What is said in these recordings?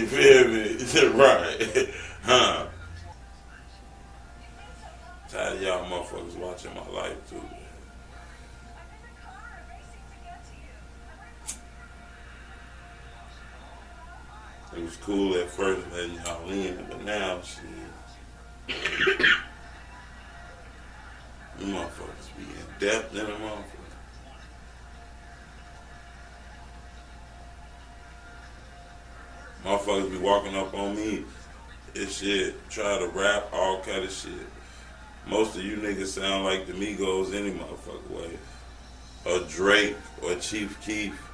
You feel me? Right. Huh. Tired of y'all motherfuckers watching my life too, man. It was cool at first letting y'all in, but now shit. You motherfuckers be in depth in a motherfucker. Motherfuckers be walking up on me and shit, try to rap all kind of shit. Most of you niggas sound like the Migos any motherfucker way. Or Drake, or Chief Keef,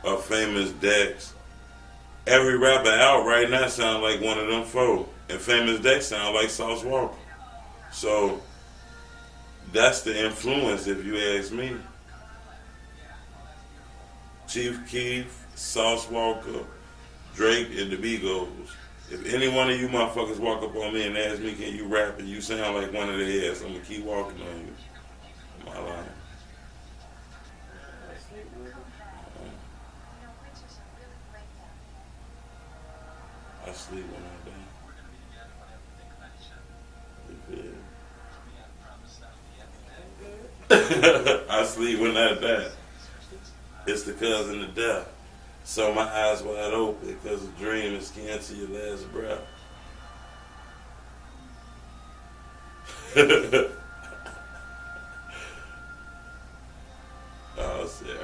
or Famous Dex. Every rapper out right now sound like one of them four. And Famous Dex sound like Sauce Walker. So, that's the influence if you ask me. Chief Keef, Sauce Walker, Drake, and the Migos. If any one of you motherfuckers walk up on me and ask me, can you rap, and you sound like one of their ass, I'm gonna keep walking on you. Am I lying? I sleep when I die. I sleep when I die. It's the cousin of death. So my eyes wide open because a dream is kin to your last breath. Oh shit.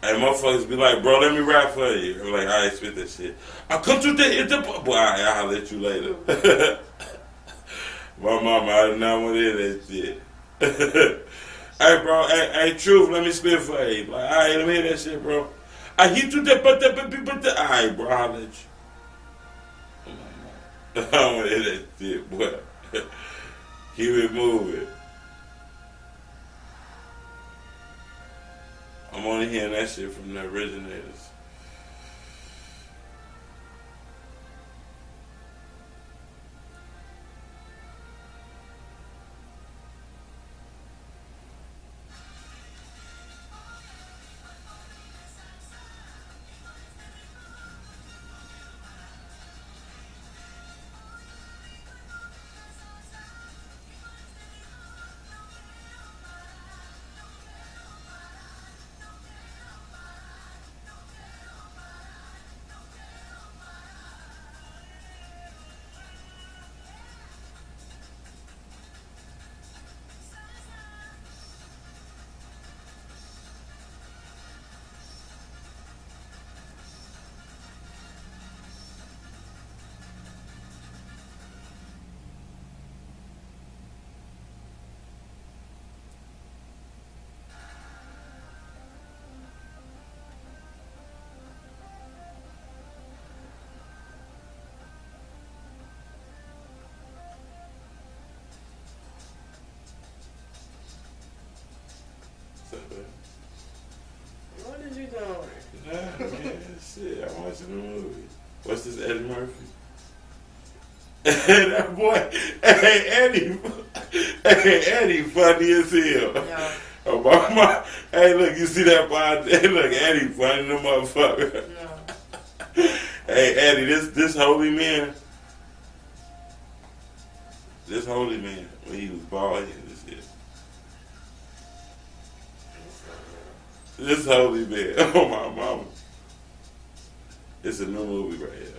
Hey, motherfuckers be like, bro, let me rap for you. I'm like, I spit that shit. I'll come to the boy, I'll let you later. My mama, I did not want to hear that shit. Hey, bro, hey, truth, let me spit for you. Like, all right, let me hear that shit, bro. I hit you that, but all right, bro, I'll let you. I don't want to hear that shit, boy. Keep it moving. I'm only hearing that shit from the originators. What did you doing? Nah, man, shit, I'm watching the movie. What's this, Eddie Murphy? That boy, Eddie funny as hell. Yeah. Oh, hey, look, you see that boy? Hey, look, Eddie funny, the motherfucker. No. Hey, Eddie, this holy man, when he was bald headed, this holy man, oh my mama. It's a new movie right here.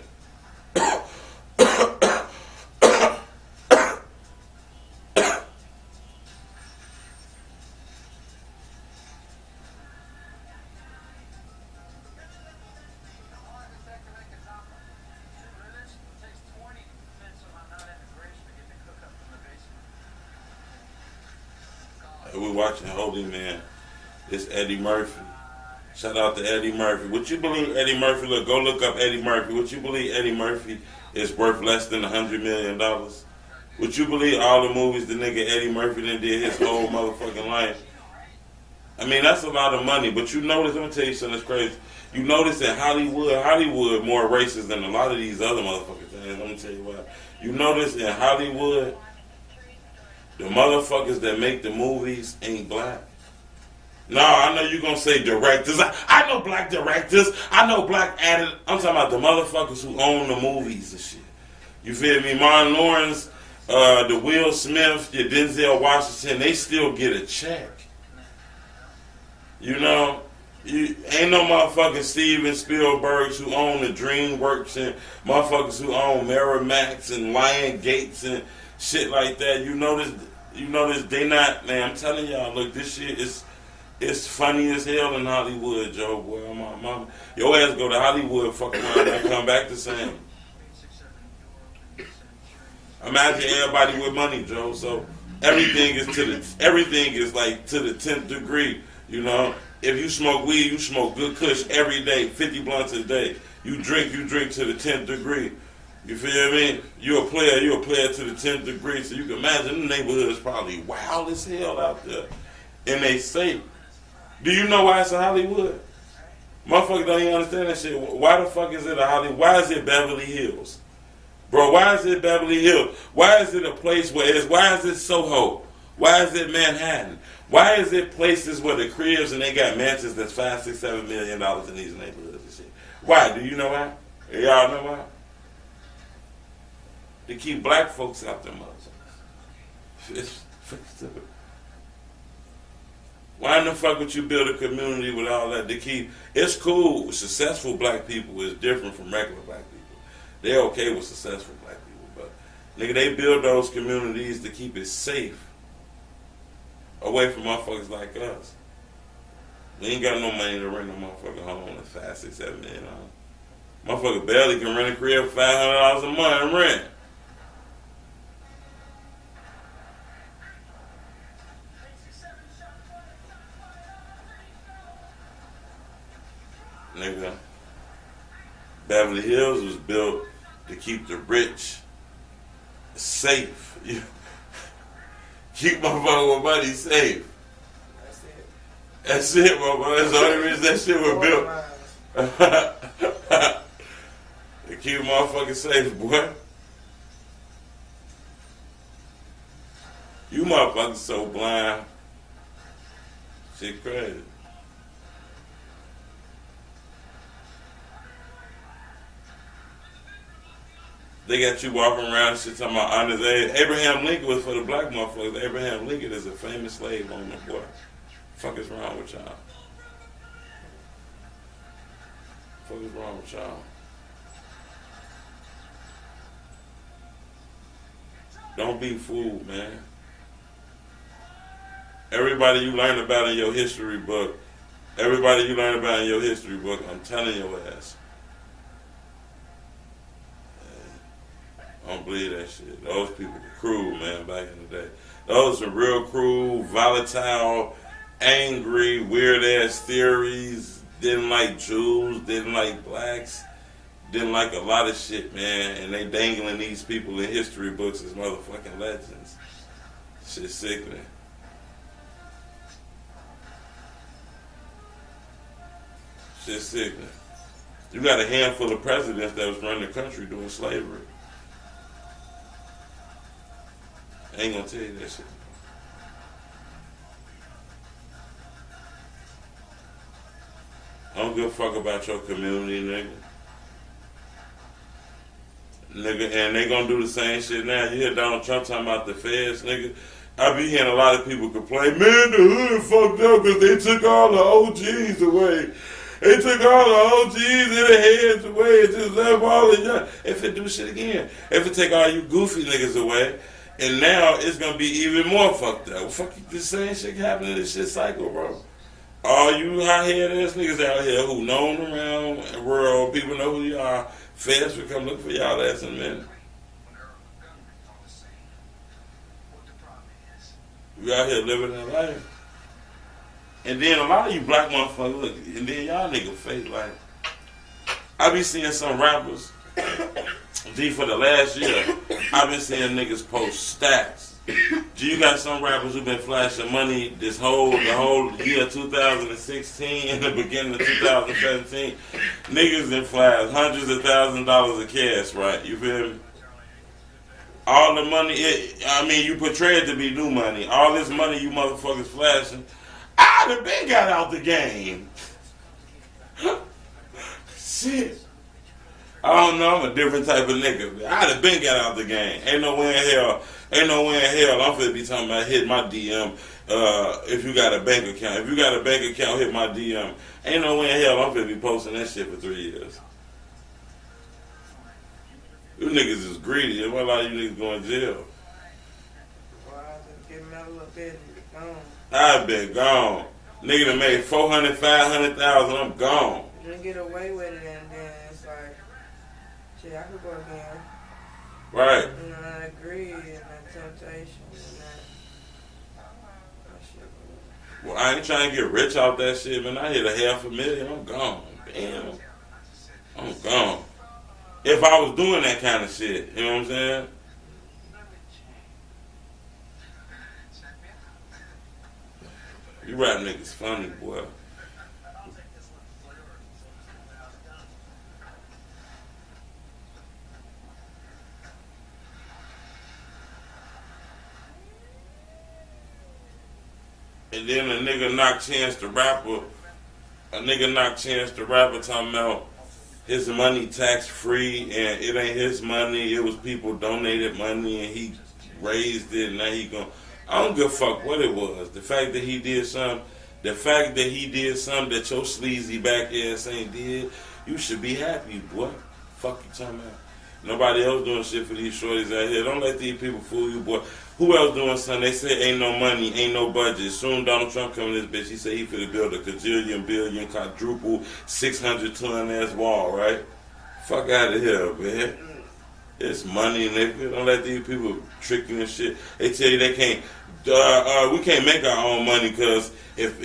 We're watching Holy Man. It's Eddie Murphy. Shout out to Eddie Murphy. Would you believe Eddie Murphy? Look, go look up Eddie Murphy. Would you believe Eddie Murphy is worth less than $100 million? Would you believe all the movies the nigga Eddie Murphy done did his whole motherfucking life? I mean, that's a lot of money. But you notice, let me tell you something that's crazy. You notice that Hollywood more racist than a lot of these other motherfuckers. And let me tell you why. You notice in Hollywood, the motherfuckers that make the movies ain't black. No, I know you gonna say directors. I know black directors. I know black added. I'm talking about the motherfuckers who own the movies and shit. You feel me? Martin Lawrence, the Will Smith, the Denzel Washington, they still get a check. You know, you ain't no motherfucking Steven Spielbergs who own the DreamWorks and motherfuckers who own Miramax and Lion Gates and shit like that. You notice they not. Man, I'm telling y'all, look, this shit is. It's funny as hell in Hollywood, Joe. Boy, my mama, your ass go to Hollywood, fuck around, and come back the same. Imagine everybody with money, Joe. So everything is like to the 10th degree. You know, if you smoke weed, you smoke good kush every day, 50 blunts a day. You drink to the 10th degree. You feel me? You're a player to the 10th degree. So you can imagine the neighborhood is probably wild as hell out there, and they safe. Do you know why it's a Hollywood? Motherfuckers don't even understand that shit. Why the fuck is it a Hollywood? Why is it Beverly Hills? Bro, why is it Beverly Hills? Why is it a place why is it Soho? Why is it Manhattan? Why is it places where the cribs and they got mansions that's $5, $6, $7 million in these neighborhoods and shit? Why? Do you know why? Y'all know why? To keep black folks out there, motherfuckers. Why in the fuck would you build a community with all that to keep? It's cool. Successful black people is different from regular black people. They're okay with successful black people, but nigga, they build those communities to keep it safe, away from motherfuckers like us. We ain't got no money to rent a motherfucking home at $5, $6, $7 million. Motherfucker barely can rent a crib for $500 a month and rent. Nigga, Beverly Hills was built to keep the rich safe. Keep motherfucker with money safe. That's it, motherfucker. That's the only reason that shit was built. To keep motherfuckers safe, boy. You motherfuckers so blind. Shit crazy. They got you walking around and shit talking about honest age. Abraham Lincoln was for the black motherfuckers. Abraham Lincoln is a famous slave owner, boy. Fuck is wrong with y'all? Fuck is wrong with y'all? Don't be fooled, man. Everybody you learn about in your history book, I'm telling your ass. I don't believe that shit. Those people were cruel, man, back in the day. Those are real cruel, volatile, angry, weird-ass theories. Didn't like Jews, didn't like blacks, didn't like a lot of shit, man. And they dangling these people in history books as motherfucking legends. Shit's sickening. Shit's sickening. You got a handful of presidents that was running the country during slavery. I ain't gonna tell you that shit. I don't give a fuck about your community, nigga. Nigga, and they gonna do the same shit now. You hear Donald Trump talking about the feds, nigga. I be hearing a lot of people complain, man, the hood fucked up because they took all the OGs away. They took all the OGs in their heads away and just left all the young. If it do shit again, if it take all you goofy niggas away, and now it's gonna be even more fucked up. Fuck, the same shit happening in this shit cycle, bro. All you hot-head ass niggas out here who known around the world, people know who you are, feds will come look for y'all ass in a minute. We out here living that life. And then a lot of you black motherfuckers, look, and then y'all niggas fake like, I be seeing some rappers, G, for the last year, I've been seeing niggas post stats. G, you got some rappers who been flashing money the whole year 2016 and the beginning of 2017. Niggas done flashed hundreds of thousands of dollars of cash, right? You feel me? All the money, you portray it to be new money. All this money you motherfuckers flashing, I I'd have been got out the game. Shit. I don't know, I'm a different type of nigga. I'd have been got out the game. Ain't no way in hell I'm finna be talking about hit my DM if you got a bank account. If you got a bank account, hit my DM. Ain't no way in hell I'm finna be posting that shit for 3 years. You niggas is greedy. There's a lot of you niggas going to jail. Well, I just get me a little bit and be gone. I've been gone. Nigga done made 400, 500,000, I'm gone. You get away with it and then it's like, shit, I could go again. Right. You know, that greed and that temptation and that shit. Well, I ain't trying to get rich off that shit, man. I hit $500,000, I'm gone. Damn. I'm gone. If I was doing that kind of shit, you know what I'm saying? You rap niggas funny, boy. And then a nigga knocked Chance the Rapper. Talking about his money tax free and it ain't his money. It was people donated money and he raised it and now he gon' I don't give a fuck what it was. The fact that he did something that your sleazy back ass ain't did, you should be happy, boy. Fuck you talking about. Nobody else doing shit for these shorties out here. Don't let these people fool you, boy. Who else doing something? They say ain't no money, ain't no budget. Soon Donald Trump come in this bitch, he said he finna build a gajillion, billion, quadruple, 600-ton ass wall, right? Fuck out of here, man. It's money, nigga. Don't let these people trick you and shit. They tell you they can't. We can't make our own money because if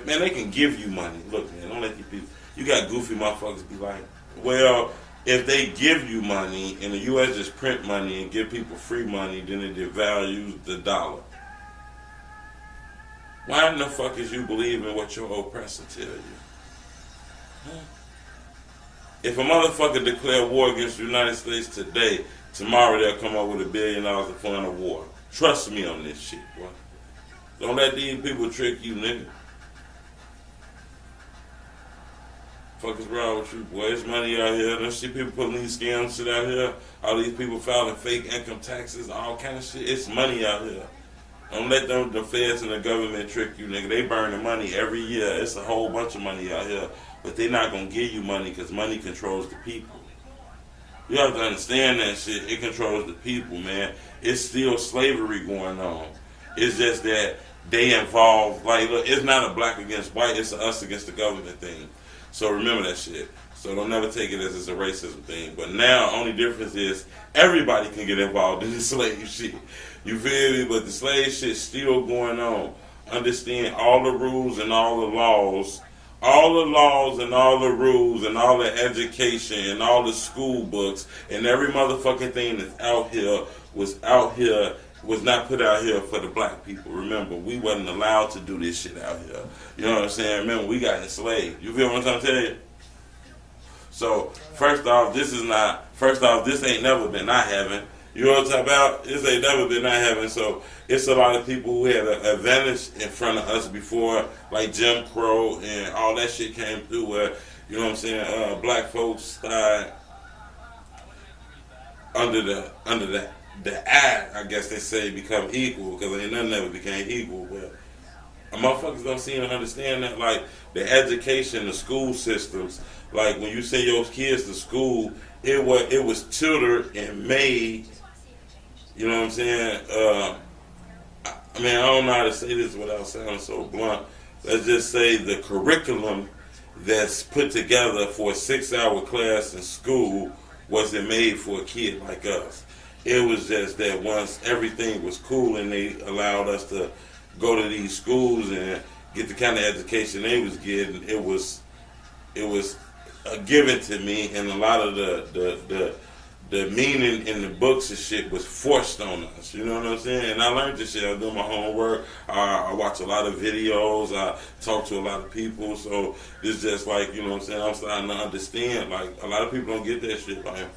man, they can give you money. Look, man, don't let these people. You got goofy motherfuckers be like, well, if they give you money and the U.S. just print money and give people free money, then it devalues the dollar. Why in the fuck is you believing what your oppressor tell you? Huh? If a motherfucker declare war against the United States today, tomorrow they'll come up with $1 billion to fund a war. Trust me on this shit, boy. Don't let these people trick you, nigga. Fuck is wrong with you, boy? It's money out here. Don't see people putting these scams shit out here. All these people filing fake income taxes, all kind of shit. It's money out here. Don't let the feds and the government trick you, nigga. They burn the money every year. It's a whole bunch of money out here. But they not going to give you money because money controls the people. You have to understand that shit. It controls the people, man. It's still slavery going on. It's just that they involve, like, look, it's not a black against white. It's a us against the government thing. So remember that shit. So don't never take it as it's a racism thing. But now, only difference is everybody can get involved in the slave shit. You feel me? But the slave shit's still going on. Understand all the rules and all the laws. All the laws and all the rules and all the education and all the school books and every motherfucking thing that's out here was not put out here for the black people. Remember, we wasn't allowed to do this shit out here. You know what I'm saying? Remember, we got enslaved. You feel what I'm trying to tell you? So, first off, this ain't never been not heaven. You know what I'm talking about? This ain't never been not heaven. So, it's a lot of people who had an advantage in front of us before, like Jim Crow and all that shit came through where, you know what I'm saying, black folks died under the act, I guess they say, become equal, because ain't nothing ever became equal. But motherfuckers don't seem to understand that, like, the education, the school systems, like, when you send your kids to school, it was tutored and made, you know what I'm saying, I mean, I don't know how to say this without sounding so blunt. Let's just say the curriculum that's put together for a 6-hour class in school wasn't made for a kid like us. It was just that once everything was cool and they allowed us to go to these schools and get the kind of education they was getting, it was given to me, and a lot of the meaning in the books and shit was forced on us. You know what I'm saying? And I learned this shit. I do my homework. I watch a lot of videos. I talk to a lot of people. So it's just like, you know what I'm saying, I'm starting to understand. Like, a lot of people don't get that shit. Like,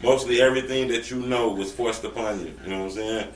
mostly everything that you know was forced upon you. You know what I'm saying?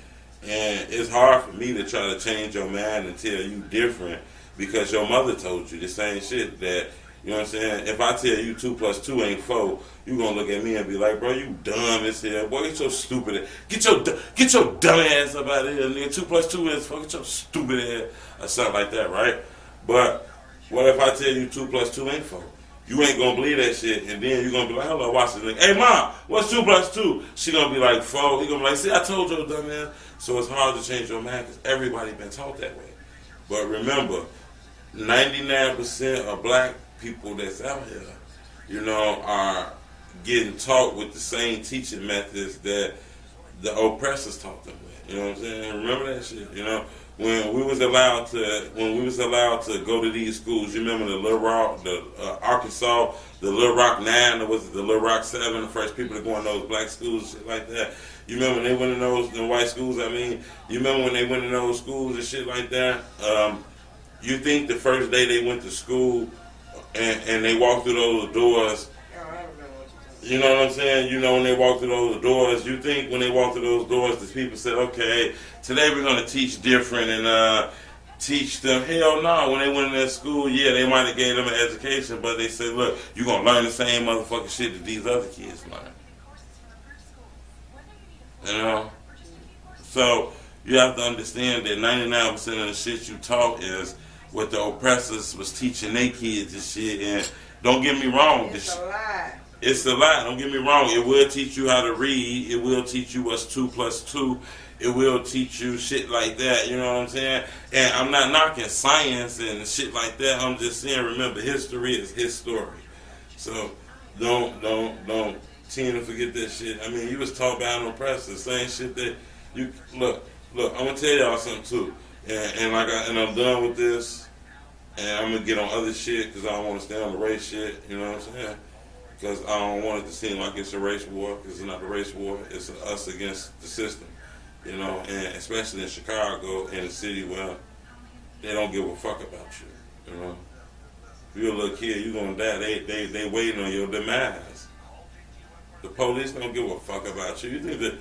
And it's hard for me to try to change your mind and tell you different because your mother told you the same shit that, you know what I'm saying? If I tell you 2 plus 2 ain't 4, you gonna look at me and be like, bro, you dumb as hell. Boy, get your stupid get your dumb ass up out of here, nigga. 2 plus 2 is 4, get your stupid ass or something like that, right? But what if I tell you 2 plus 2 ain't 4? You ain't gonna believe that shit, and then you gonna be like, hello, watch this nigga. Hey mom, what's 2 plus 2? She gonna be like 4. He gonna be like, see, I told you, dumb man. So it's hard to change your mind because everybody been taught that way. But remember, 99% of black people that's out here, you know, are getting taught with the same teaching methods that the oppressors taught them with. You know what I'm saying? Remember that shit? You know, when we was allowed to go to these schools, you remember the Little Rock, the Arkansas, the Little Rock 9, or was it the Little Rock 7, the first people to go in those black schools, shit like that. You remember when they went in those the white schools? I mean, you remember when they went in those schools and shit like that? You think the first day they went to school and they walked through those doors, you know what I'm saying? You know, when they walked through those doors, you think when they walked through those doors, the people said, okay, today we're going to teach different and teach them. Hell no. When they went in that school, yeah, they might have gave them an education, but they said, look, you're going to learn the same motherfucking shit that these other kids learn. You know? So you have to understand that 99% of the shit you taught is what the oppressors was teaching their kids and shit. And don't get me wrong. It's a lie. It's a lie. Don't get me wrong. It will teach you how to read. It will teach you what's 2 plus 2. It will teach you shit like that. You know what I'm saying? And I'm not knocking science and shit like that. I'm just saying, remember, history is his story. So don't tend to forget that shit. I mean, you was taught by an oppressor. Same shit that you look. I'm gonna tell y'all something too. And I'm done with this. And I'm gonna get on other shit because I don't want to stay on the race shit. You know what I'm saying? Because I don't want it to seem like it's a race war, because it's not a race war. It's us against the system, you know, and especially in Chicago, in a city where they don't give a fuck about you, you know. If you're a little kid, you're going to die. They waiting on your demise. The police don't give a fuck about you. You think that,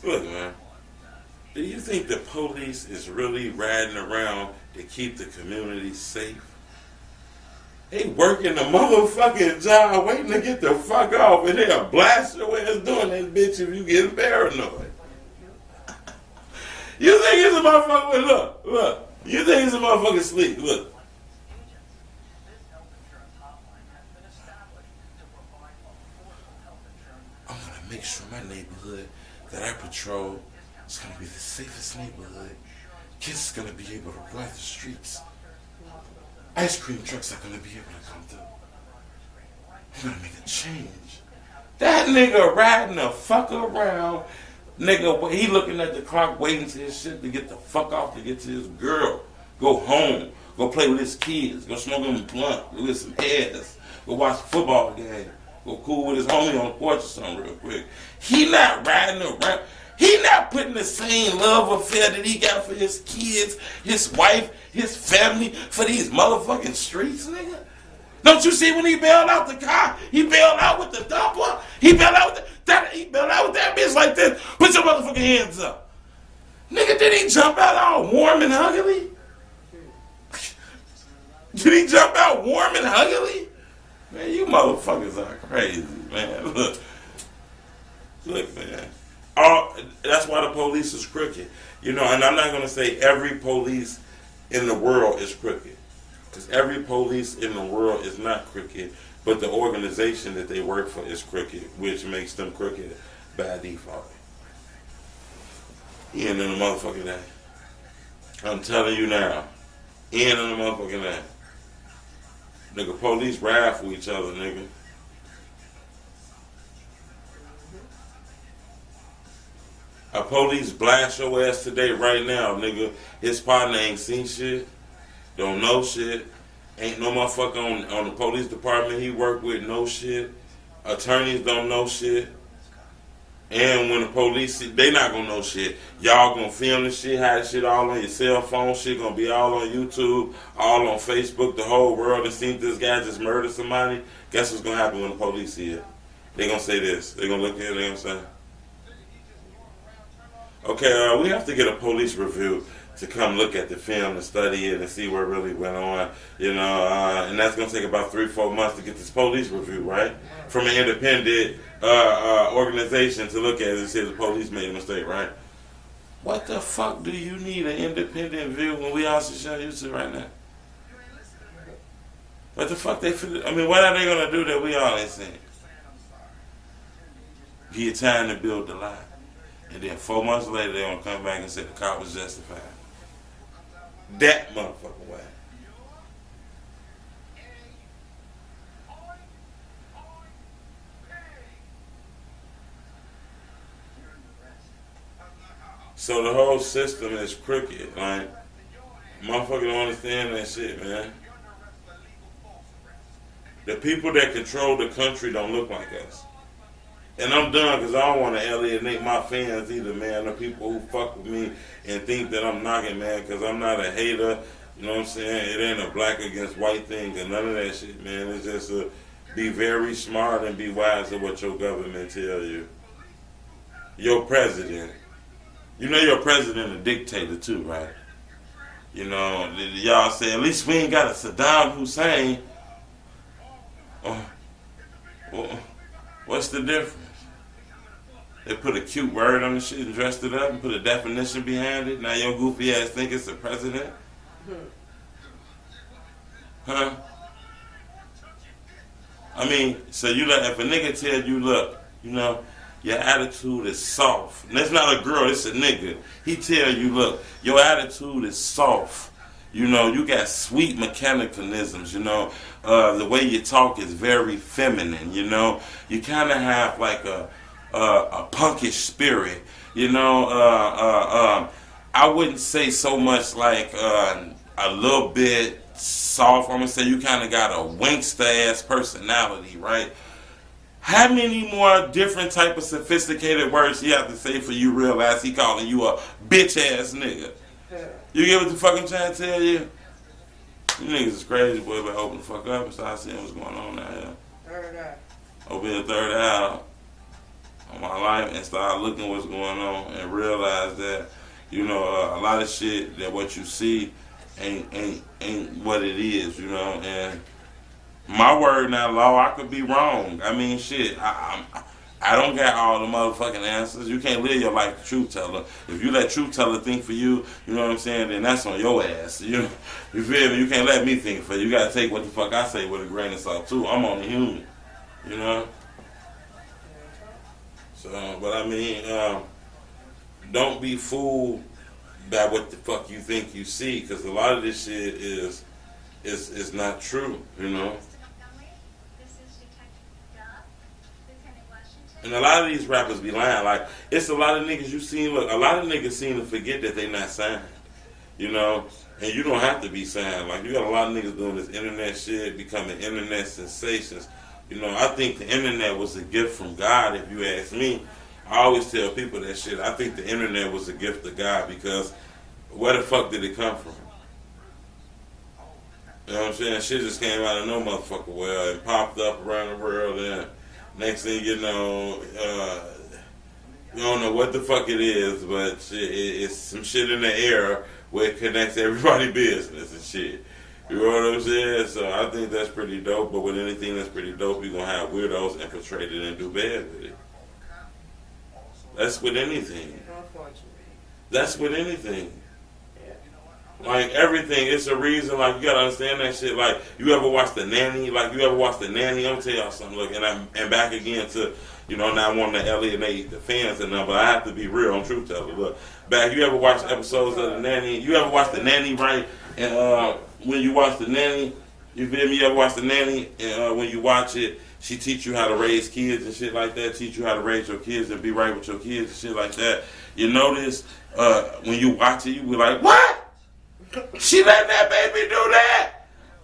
look, man, do you think the police is really riding around to keep the community safe? They working the motherfucking job waiting to get the fuck off, and they'll blast your ass doing that bitch if you getting paranoid. You think it's a motherfucker, look, you think it's a motherfucking sleep, look. I'm gonna make sure my neighborhood that I patrol is gonna be the safest neighborhood. Kids are gonna be able to run the streets. Ice cream trucks are going to be able to come through. I'm going to make a change. That nigga riding the fuck around. Nigga, he looking at the clock waiting to his shit to get the fuck off to get to his girl. Go home. Go play with his kids. Go smoke him a blunt. Go get some ass. Go watch a football game. Go cool with his homie on the porch or something real quick. He not riding around. He not putting the same love affair that he got for his kids, his wife, his family, for these motherfucking streets, nigga. Don't you see when he bailed out the car? He bailed out with the dumper. He bailed out with that bitch like this. Put your motherfucking hands up. Nigga, did he jump out all warm and huggly? Did he jump out warm and huggly? Man, you motherfuckers are crazy, man. Look, man. That's why the police is crooked. You know, and I'm not going to say every police in the world is crooked. Because every police in the world is not crooked. But the organization that they work for is crooked, which makes them crooked by default. End of the motherfucking day. I'm telling you now. End of the motherfucking day. Nigga, police ride for each other, nigga. A police blast your ass today right now, nigga. His partner ain't seen shit. Don't know shit. Ain't no motherfucker on the police department he work with know shit. Attorneys don't know shit. And when the police see, they not gonna know shit. Y'all gonna film this shit, have this shit all on your cell phone. Shit gonna be all on YouTube, all on Facebook. The whole world has seen this guy just murder somebody. Guess what's gonna happen when the police see it? They gonna say this. They gonna look at it, they gonna say, Okay, we have to get a police review to come look at the film and study it and see what really went on. And that's gonna take about 3-4 months to get this police review, right? From an independent organization to look at it and say the police made a mistake, right? What the fuck do you need an independent view when we all show you to right now? What the fuck they feel? I mean, what are they gonna do that we all ain't seen? Give you time to build the lie. And then 4 months later, they're gonna come back and say the cop was justified. That motherfucker way. So the whole system is crooked. Like, motherfucker don't understand that shit, man. The people that control the country don't look like us. And I'm done because I don't want to alienate my fans either, man. The people who fuck with me and think that I'm knocking, man, because I'm not a hater. You know what I'm saying? It ain't a black against white thing or none of that shit, man. It's just be very smart and be wise of what your government tell you. Your president. You know your president a dictator too, right? You know, y'all say, at least we ain't got a Saddam Hussein. What's the difference? They put a cute word on the shit and dressed it up and put a definition behind it. Now your goofy ass think it's the president? Huh? I mean, so you let, if a nigga tell you, look, you know, your attitude is soft. And that's not a girl, it's a nigga. He tell you, look, your attitude is soft. You know, you got sweet mechanicalisms, you know. The way you talk is very feminine, you know. You kind of have like a punkish spirit, you know. I wouldn't say so much like a little bit soft. I'm going to say you kind of got a winkster-ass personality, right? How many more different type of sophisticated words you have to say for you realize he calling you a bitch-ass nigga? You get what the fuck I'm trying to tell you? You niggas is crazy, boy. Better open the fuck up and start seeing what's going on out here. Third eye. Open the third eye on my life and start looking what's going on and realize that, you know, a lot of shit that what you see ain't what it is, you know. And my word not law, I could be wrong. I mean, shit, I don't got all the motherfucking answers. You can't live your life the truth teller. If you let truth teller think for you, you know what I'm saying, then that's on your ass. You feel me? You can't let me think for you. You gotta take what the fuck I say with a grain of salt too. I'm only human. You know? So, but I mean, don't be fooled by what the fuck you think you see, because a lot of this shit is not true, you know? And a lot of these rappers be lying. Like, it's a lot of niggas you seen. Look, a lot of niggas seem to forget that they not signed. You know? And you don't have to be signed. Like, you got a lot of niggas doing this internet shit, becoming internet sensations. You know, I think the internet was a gift from God, if you ask me. I always tell people that shit. I think the internet was a gift of God, because where the fuck did it come from? You know what I'm saying? Shit just came out of no motherfucker well and popped up around the world, and next thing you know, you don't know what the fuck it is, but it's some shit in the air where it connects everybody's business and shit. You know what I'm saying? So I think that's pretty dope, but with anything that's pretty dope, you're going to have weirdos infiltrated and do bad with it. That's with anything. That's with anything. Like, everything, it's a reason. Like, you gotta understand that shit. Like, you ever watch The Nanny? Like, you ever watch The Nanny? I'm gonna tell y'all something. Look, and back again to, you know, not wanting to alienate the fans and them, but I have to be real on truth teller. Look, back, you ever watch episodes of The Nanny? You ever watch The Nanny, right? And when you watch The Nanny, you feel me? You ever watch The Nanny? And when you watch it, she teach you how to raise kids and shit like that. Teach you how to raise your kids and be right with your kids and shit like that. You notice when you watch it, you be like, what? She let that baby do that?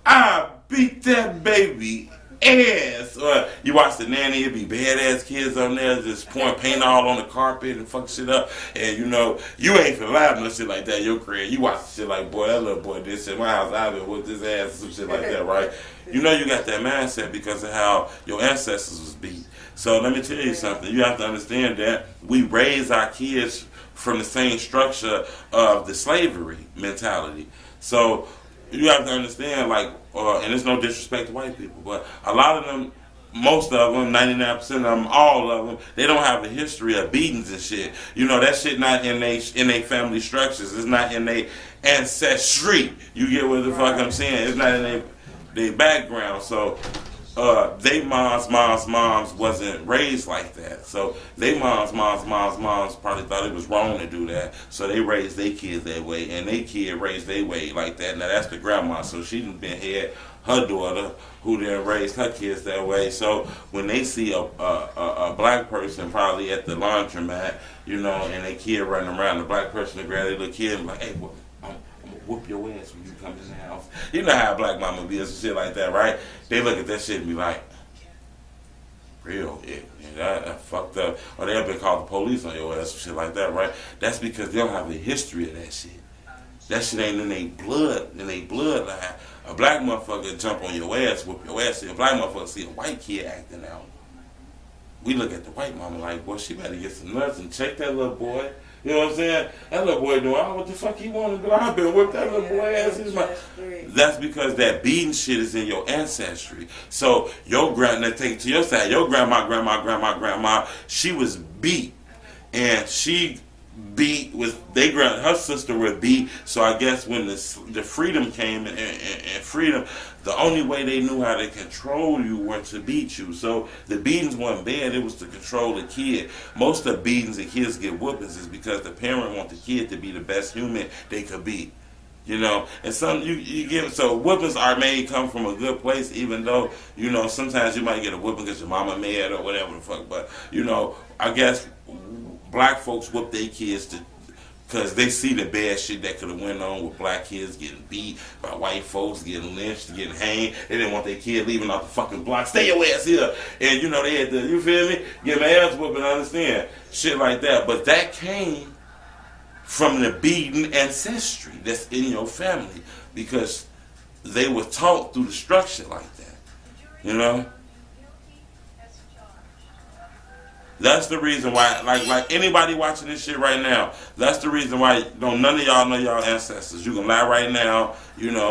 I beat that baby ass. Or you watch The Nanny, it be badass kids on there just pouring paint all on the carpet and fuck shit up. And you know, you ain't finna laugh no shit like that in your career. You watch shit like, boy, that little boy did shit in my house. I've been with this ass and some shit like that, right? You know you got that mindset because of how your ancestors was beat. So let me tell you something. You have to understand that we raise our kids from the same structure of the slavery mentality. So you have to understand, like, and it's no disrespect to white people, but a lot of them, most of them, 99% of them, all of them, they don't have a history of beatings and shit. You know, that shit not in they family structures. It's not in their ancestry. You get what the fuck I'm saying? It's not in their background. So they moms wasn't raised like that. So they moms probably thought it was wrong to do that. So they raised their kids that way, and they kid raised their way like that. Now that's the grandma. So she done been had her daughter who then raised her kids that way. So when they see a black person probably at the laundromat, you know, and a kid running around, the black person to grab their little kid and like, hey, well, I'm gonna whoop your ass when you come in the house. You know how a black mama be and shit like that, right? They look at that shit and be like, real, yeah, that fucked up. Or they'll be called the police on your ass and shit like that, right? That's because they don't have a history of that shit. That shit ain't in their bloodline. A black motherfucker jump on your ass, whoop your ass. A black motherfucker see a white kid acting out. We look at the white mama like, boy, she better get some nuts and check that little boy. You know what I'm saying? That little boy doing, oh, what the fuck he want to do? I've been whipped that little boy ass. That's because that beating shit is in your ancestry. So your grandma, take it to your side, your grandma, she was beat. And she beat her sister was beat. So I guess when the freedom came and freedom, the only way they knew how to control you was to beat you. So the beatings weren't bad, it was to control the kid. Most of the beatings that kids get whoopings is because the parent want the kid to be the best human they could be. You know, and some you get, so whoopings are made come from a good place, even though, you know, sometimes you might get a whooping because your mama mad or whatever the fuck. But, you know, I guess black folks whoop their kids because they see the bad shit that could have went on with black kids getting beat by white folks, getting lynched, getting hanged. They didn't want their kid leaving off the fucking block. Stay your ass here. And, you know, they had to, you feel me, get my ass whooping, understand? Shit like that. But that came from the beating ancestry that's in your family because they were taught through the structure like that. You know? That's the reason why, like anybody watching this shit right now, that's the reason why none of y'all know y'all ancestors. You can lie right now, you know.